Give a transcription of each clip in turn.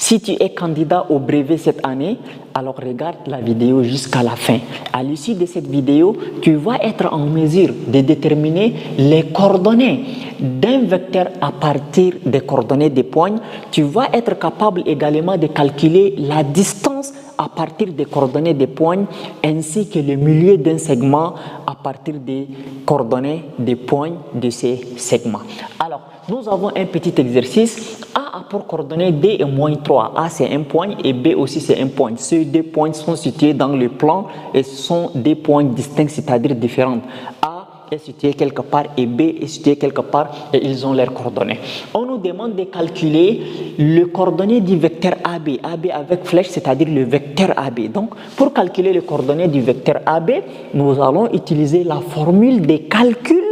Si tu es candidat au brevet cette année, alors regarde la vidéo jusqu'à la fin. À l'issue de cette vidéo, tu vas être en mesure de déterminer les coordonnées d'un vecteur à partir des coordonnées des poignes. Tu vas être capable également de calculer la distance à partir des coordonnées des poignes ainsi que le milieu d'un segment à partir des coordonnées des poignes de ces segments. Alors, nous avons un petit exercice. A a pour coordonnées D et moins 3. A c'est un point et B aussi c'est un point. Ces deux points sont situés dans le plan et sont des points distincts, c'est-à-dire différents. A est situé quelque part et B est situé quelque part et ils ont leurs coordonnées. On nous demande de calculer le coordonnées du vecteur AB. AB avec flèche, c'est-à-dire le vecteur AB. Donc, pour calculer les coordonnées du vecteur AB, nous allons utiliser la formule de calcul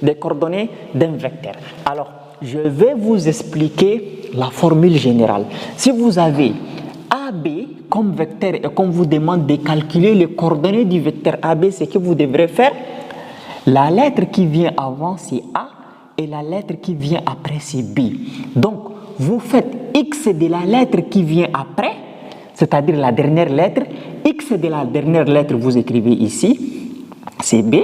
des coordonnées d'un vecteur. Alors, je vais vous expliquer la formule générale. Si vous avez AB comme vecteur et qu'on vous demande de calculer les coordonnées du vecteur AB, ce que vous devrez faire, la lettre qui vient avant c'est A et la lettre qui vient après c'est B. Donc, vous faites X de la lettre qui vient après, c'est-à-dire la dernière lettre. X de la dernière lettre, vous écrivez ici, c'est B.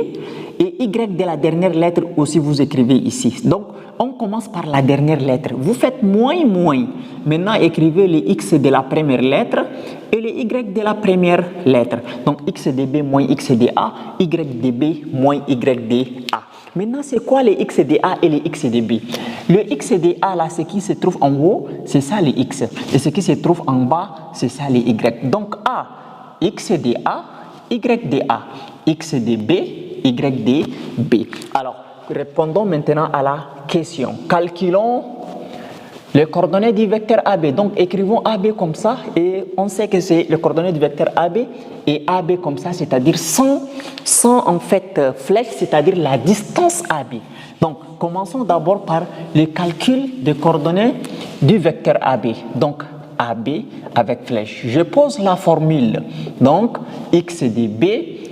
Et Y de la dernière lettre aussi, vous écrivez ici. Donc, on commence par la dernière lettre. Vous faites moins, moins. Maintenant, écrivez les X de la première lettre et les Y de la première lettre. Donc, X de B moins X de A, Y de B moins Y de A. Maintenant, c'est quoi les X de A et les X de B? Le X de A, là, ce qui se trouve en haut, c'est ça les X. Et ce qui se trouve en bas, c'est ça les Y. Donc, A, X de A, Y de A, X de B, Y de B. Alors, répondons maintenant à la question. Calculons les coordonnées du vecteur AB. Donc, écrivons AB comme ça et on sait que c'est les coordonnées du vecteur AB et AB comme ça, c'est-à-dire sans en fait flèche, c'est-à-dire la distance AB. Donc, commençons d'abord par le calcul des coordonnées du vecteur AB. Donc, AB avec flèche. Je pose la formule. Donc, X de B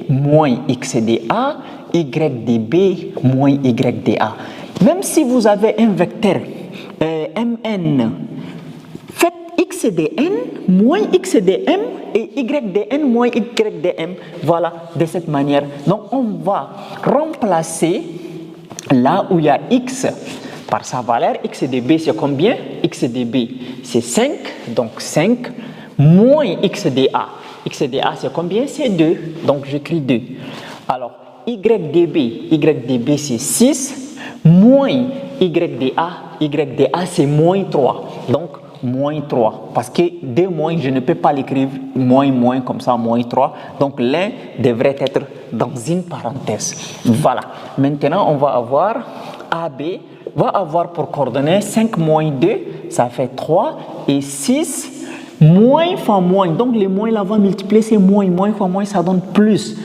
moins X de A, Y de B moins Y de A. Même si vous avez un vecteur Mn, faites X de N moins X de M et Y de N moins Y de M. Voilà, de cette manière. Donc, on va remplacer là où il y a X par sa valeur. X de B, c'est combien? X de B, c'est 5. Donc, 5 moins X de A. X de A, c'est combien? C'est 2. Donc, j'écris 2. Alors, Y de B, c'est 6. Moins Y de A, c'est moins 3. Donc, moins 3. Parce que 2 moins, je ne peux pas l'écrire moins comme ça, moins 3. Donc, l'un devrait être dans une parenthèse. Voilà. Maintenant, on va avoir AB va avoir pour coordonnées 5 moins 2, ça fait 3. Et 6, moins fois moins. Donc, les moins là va multiplier, c'est moins. Moins fois moins, ça donne plus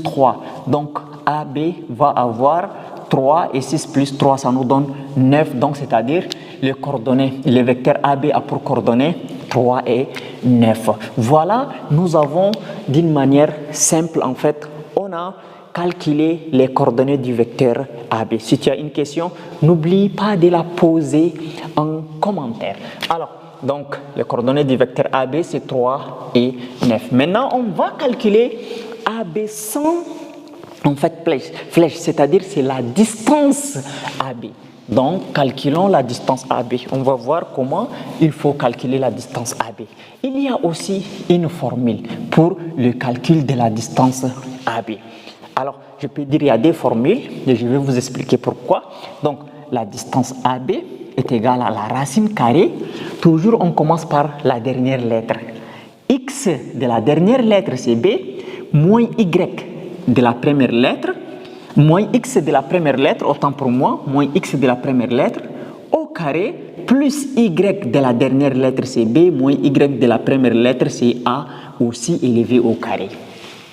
3. Donc, AB va avoir 3 et 6 plus 3, ça nous donne 9. Donc, c'est-à-dire les coordonnées, le vecteur AB a pour coordonnées 3 et 9. Voilà, nous avons d'une manière simple, en fait, on a calculé les coordonnées du vecteur AB. Si tu as une question, n'oublie pas de la poser en commentaire. Alors, donc, les coordonnées du vecteur AB, c'est 3 et 9. Maintenant, on va calculer AB sans, en fait, flèche, c'est-à-dire c'est la distance AB. Donc, calculons la distance AB. On va voir comment il faut calculer la distance AB. Il y a aussi une formule pour le calcul de la distance AB. Alors, je peux dire qu'il y a des formules et je vais vous expliquer pourquoi. Donc, la distance AB est égale à la racine carrée. Toujours, on commence par la dernière lettre. X de la dernière lettre, c'est B, moins Y de la première lettre, moins X de la première lettre, autant pour moi, moins X de la première lettre, au carré, plus Y de la dernière lettre, c'est B, moins Y de la première lettre, c'est A, aussi élevé au carré.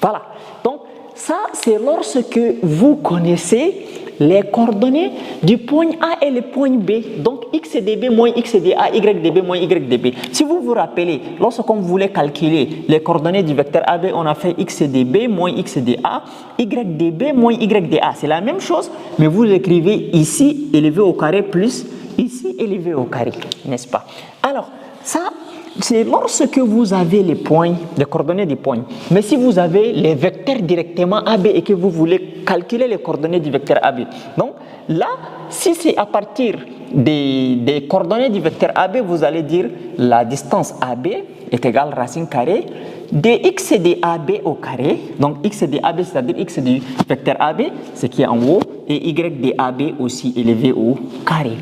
Voilà. Donc, ça, c'est lorsque vous connaissez les coordonnées du point A et le point B. Donc, X de B moins X de A, Y de B moins Y de B. Si vous vous rappelez, lorsqu'on voulait calculer les coordonnées du vecteur AB, on a fait X de B moins X de A, Y de B moins Y de A. C'est la même chose, mais vous l'écrivez ici, élevé au carré, plus ici, élevé au carré, n'est-ce pas? Alors, ça, c'est lorsque vous avez les points, les coordonnées des points. Mais si vous avez les vecteurs directement AB et que vous voulez calculer les coordonnées du vecteur AB, donc là, si c'est à partir des coordonnées du vecteur AB, vous allez dire la distance AB est égale racine carrée de x de AB au carré. Donc x de AB, c'est-à-dire x du vecteur AB, ce qui est en haut, et y de AB aussi élevé au carré.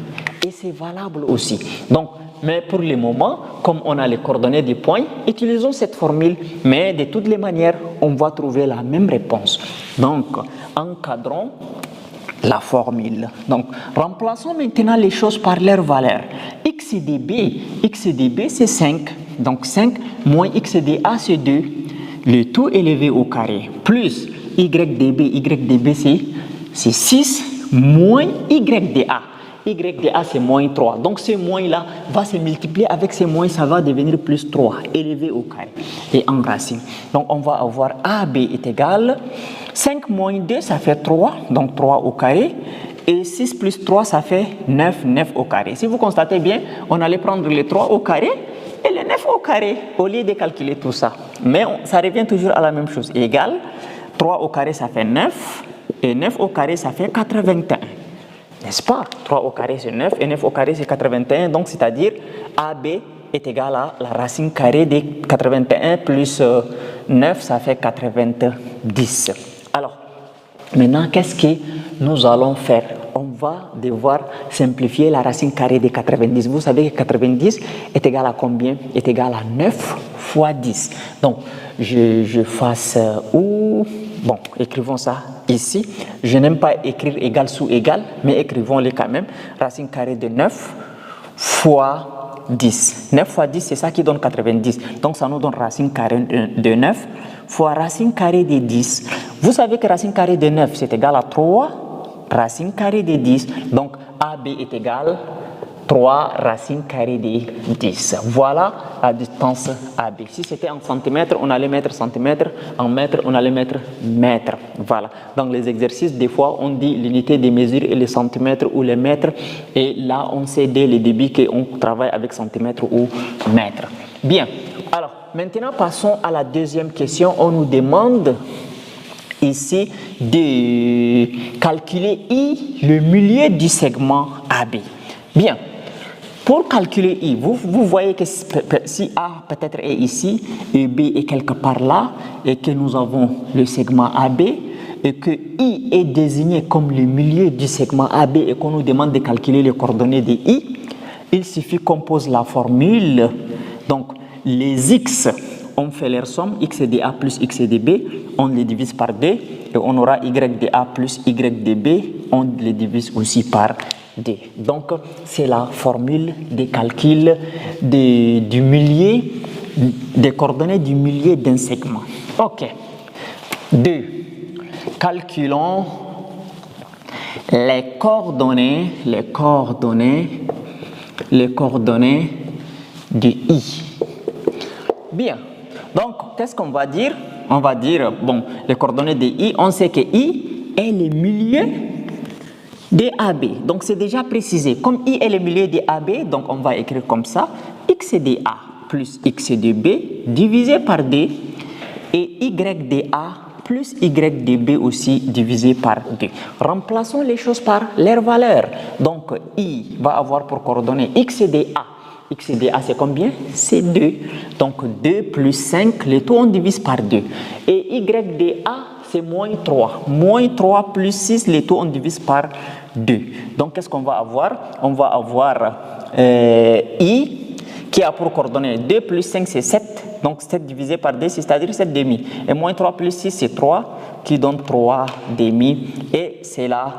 Et c'est valable aussi. Donc, mais pour le moment, comme on a les coordonnées des points, utilisons cette formule, mais de toutes les manières, on va trouver la même réponse. Donc, encadrons la formule. Donc, remplaçons maintenant les choses par leur valeur. X de B c'est 5. Donc, 5 moins x de A, c'est 2. Le tout élevé au carré. Plus y de B, c'est 6 moins y de A. Y de A, c'est moins 3. Donc, ce moins-là va se multiplier avec ce moins, ça va devenir plus 3, élevé au carré et en racine. Donc, on va avoir AB est égal 5 moins 2, ça fait 3, donc 3 au carré. Et 6 plus 3, ça fait 9, 9 au carré. Si vous constatez bien, on allait prendre les 3 au carré et les 9 au carré au lieu de calculer tout ça. Mais ça revient toujours à la même chose. Égal, 3 au carré, ça fait 9. Et 9 au carré, ça fait 81. N'est-ce pas? 3 au carré, c'est 9. Et 9 au carré, c'est 81. Donc, c'est-à-dire AB est égal à la racine carrée de 81 plus 9, ça fait 90. Alors, maintenant, qu'est-ce que nous allons faire? On va devoir simplifier la racine carrée de 90. Vous savez que 90 est égal à combien? Est égal à 9 fois 10. Donc, je fasse où? Bon, écrivons ça ici. Je n'aime pas écrire égal sous égal, mais écrivons-le quand même. Racine carrée de 9 fois 10. 9 fois 10, c'est ça qui donne 90. Donc, ça nous donne racine carrée de 9 fois racine carrée de 10. Vous savez que racine carrée de 9, c'est égal à 3 racine carrée de 10. Donc, AB est égal 3 racine carrée de 10. Voilà la distance AB. Si c'était en centimètres, on allait mettre centimètres. En mètres, on allait mettre mètres. Voilà. Dans les exercices, des fois, on dit l'unité de mesure et les centimètres ou les mètres. Et là, on sait dès le début qu'on travaille avec centimètres ou mètres. Bien. Alors, maintenant, passons à la deuxième question. On nous demande ici de calculer I, le milieu du segment AB. Bien. Pour calculer I, vous voyez que si A peut-être est ici et B est quelque part là et que nous avons le segment AB et que I est désigné comme le milieu du segment AB et qu'on nous demande de calculer les coordonnées de I, il suffit qu'on pose la formule. Donc, les X, on fait leur somme, X de A plus X de B, on les divise par 2 et on aura Y de A plus Y de B, on les divise aussi par D. Donc, c'est la formule de calcul du milieu, des coordonnées du milieu d'un segment. OK. 2. Calculons les coordonnées de I. Bien. Donc, qu'est-ce qu'on va dire? On va dire, bon, les coordonnées de I, on sait que I est le milieu de AB. Donc, c'est déjà précisé. Comme I est le milieu de AB, donc on va écrire comme ça. X de A plus X de B divisé par D et Y de A plus Y de B aussi divisé par 2. Remplaçons les choses par leur valeur. Donc, I va avoir pour coordonnées X de A. X de A, c'est combien? C'est 2. Donc, 2 plus 5, le tout on divise par 2. Et Y de A, c'est moins 3. Moins 3 plus 6, le tout on divise par 2. Donc, qu'est-ce qu'on va avoir? On va avoir I qui a pour coordonnées 2 plus 5, c'est 7. Donc, 7 divisé par 2, c'est-à-dire 7 demi. Et moins 3 plus 6, c'est 3, qui donne 3 demi. Et c'est la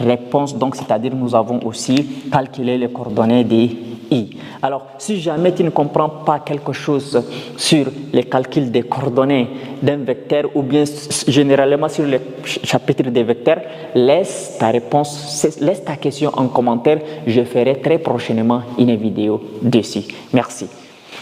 réponse. Donc, c'est-à-dire nous avons aussi calculé les coordonnées des I. Alors, si jamais tu ne comprends pas quelque chose sur les calculs des coordonnées d'un vecteur ou bien généralement sur le chapitre des vecteurs, laisse ta réponse, laisse ta question en commentaire. Je ferai très prochainement une vidéo dessus. Merci.